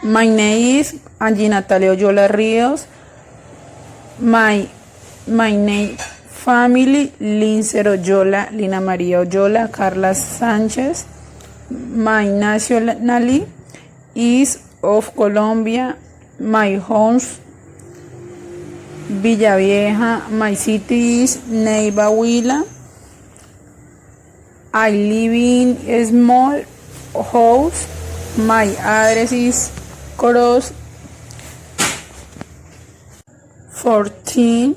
My name is Angie Natalia Oyola Rios. My name family Lincer Oyola, Lina Maria Oyola, Carla Sanchez. My nationality is of Colombia. My house Villavieja. My city is Neiva Huila. I live in a small house. My address is Cross 14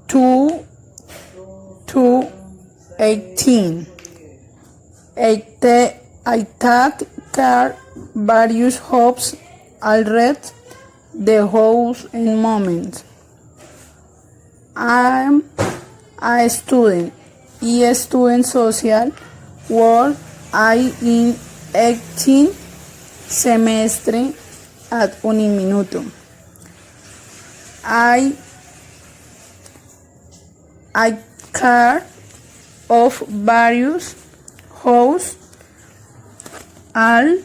to 18. I take care various hopes already the house in moments. I'm a student. Student social work. I in 18 semestre at Uniminuto. I care of various house al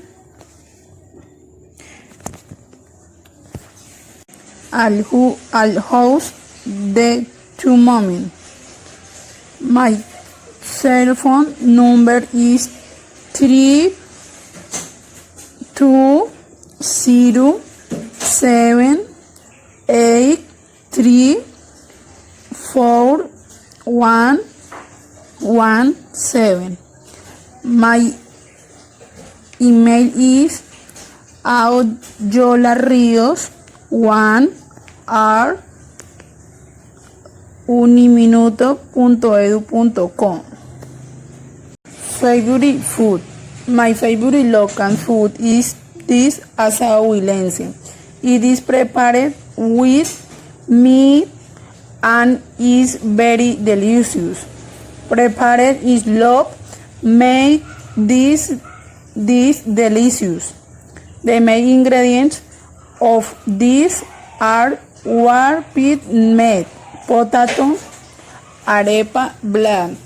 house the two moment. My cell phone number is 3207834117. My email is audiolarrios1@uniminuto.edu.co. Favorite food. My favorite local food is this asado huilense. It is prepared with meat and is very delicious. Prepared is love make this delicious. The main ingredients of this are warped meat, potato, arepa bland.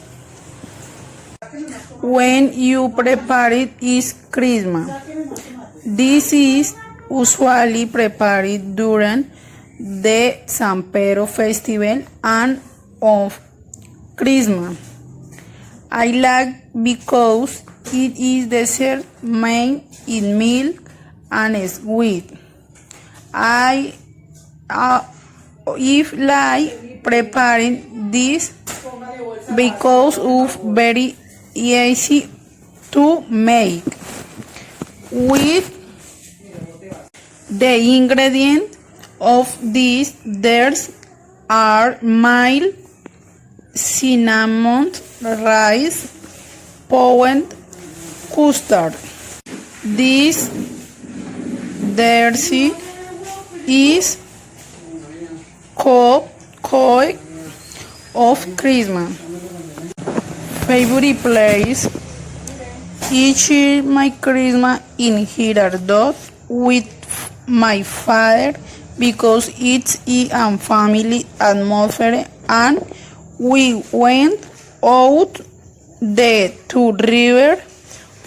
When you prepare it is Christmas. This is usually prepared during the San Pedro festival and of Christmas. I like because it is dessert made in milk and sweet. If like preparing this because of very easy to make. With the ingredients of these dishes are mild cinnamon, rice, powdered custard. This dish is called of Christmas. Favorite place. Each year my Christmas in Girardot with my father because it's a family atmosphere and we went out the to river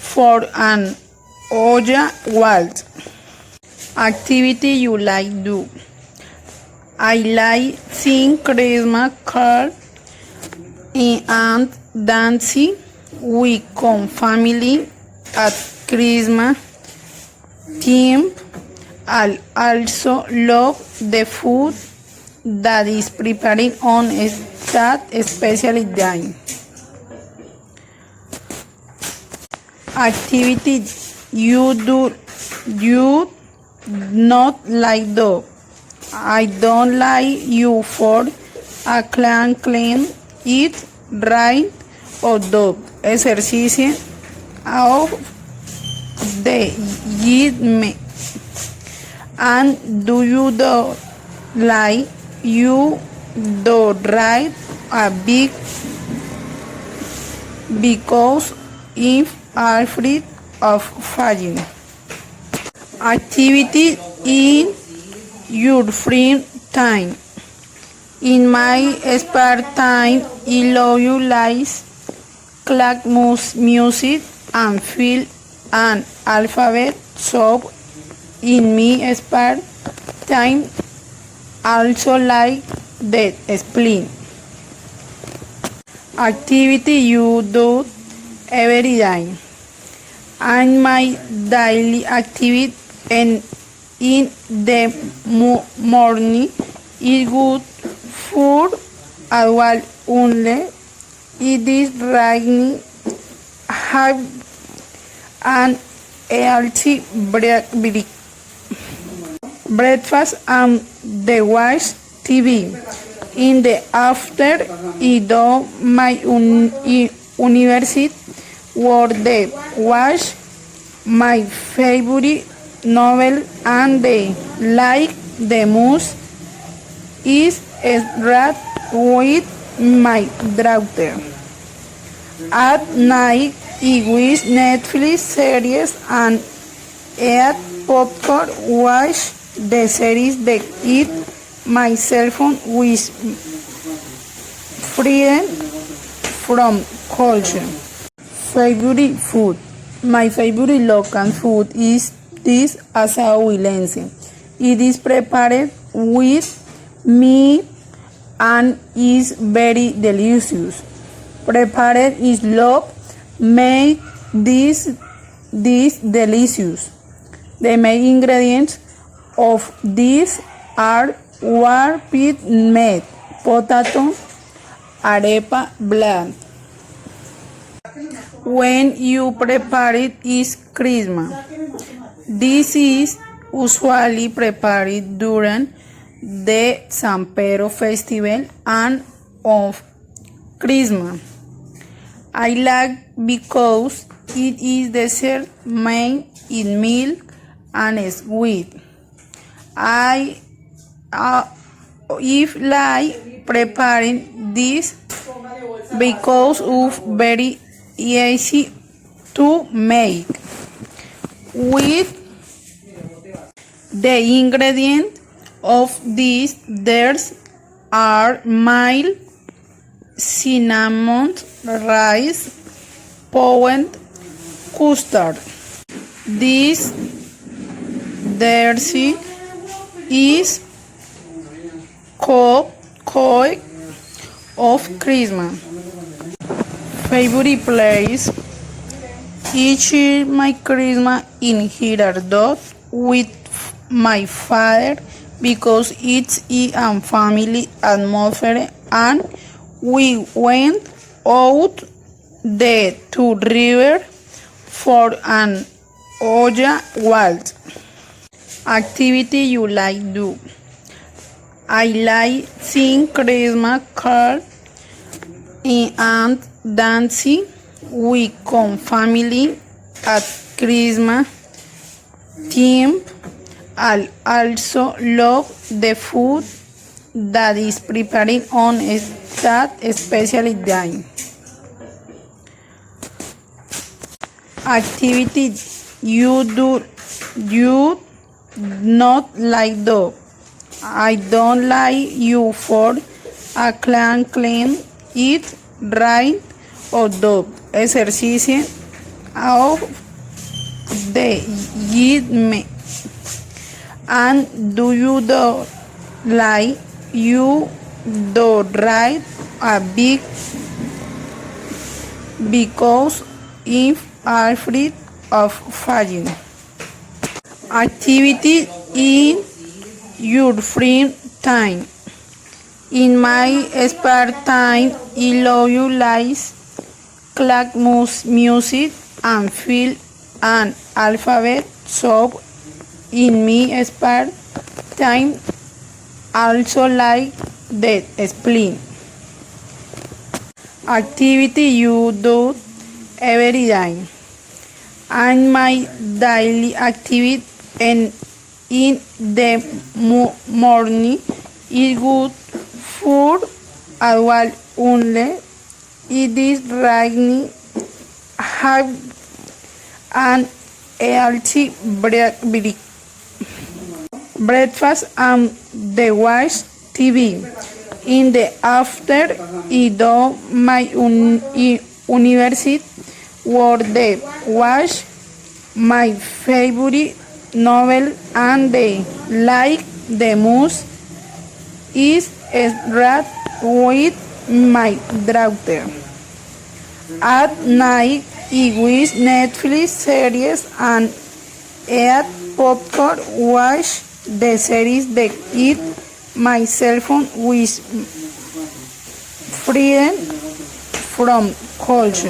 for an olla waltz. Activity you like do. I like sing Christmas cards and dancing. We come family at Christmas time. I also love the food that is prepared on that special day. Activity you not like dog. I don't like you for a clean eat right or dog. Ejercicio of the eat me. And do you do like you do right a big because if afraid of failing. Activity in your free time. In my spare time, I love you like clack music and fill an alphabet so in my spare time also like the spleen. Activity you do every day. And my daily activity in the morning is good food as well only it is raining have an healthy breakfast and the watch TV. In the after I do my university work the watch my favorite novel and the like the most is read with my daughter. At night I watch Netflix series and eat popcorn watch the series that eat my cell phone with freedom from culture. Favorite food. My favorite local food is this asado huilense. It is prepared with meat and is very delicious. Prepared is love make this delicious. The main ingredients of this are warped meat, potato, arepa bland. When you prepare it is Christmas. This is usually prepared during the San Pedro festival and of Christmas. I like because it is dessert made in milk and sweet. I if like preparing this because of very easy to make. With the ingredients of these dishes are mild cinnamon rice, pound custard. This dish is called of Christmas. Favorite place. Each year my Christmas in Girardot with my father because it's a family atmosphere and we went out the to river for an olla waltz. Activity you like do. I like sing Christmas cards and dancing with family at Christmas time. I also love the food that is prepared on that special day. Activity you not like dog. I don't like you for a clean eat right or dog ejercicio of the eat me. And do you do like you do right a big because if are afraid of failing. Activity in your free time. In my spare time, I love you lies, clack music and fill an alphabet so in my spare time also like the spleen. Activity you do every day. And my daily activity in the morning is good food as well only it is raining have an healthy breakfast and the watch TV. In the after I do my university work the watch my favorite novel and they like the most is read with my daughter. At night, I watch Netflix series and eat popcorn, watch the series that eat my cell phone with freedom from culture.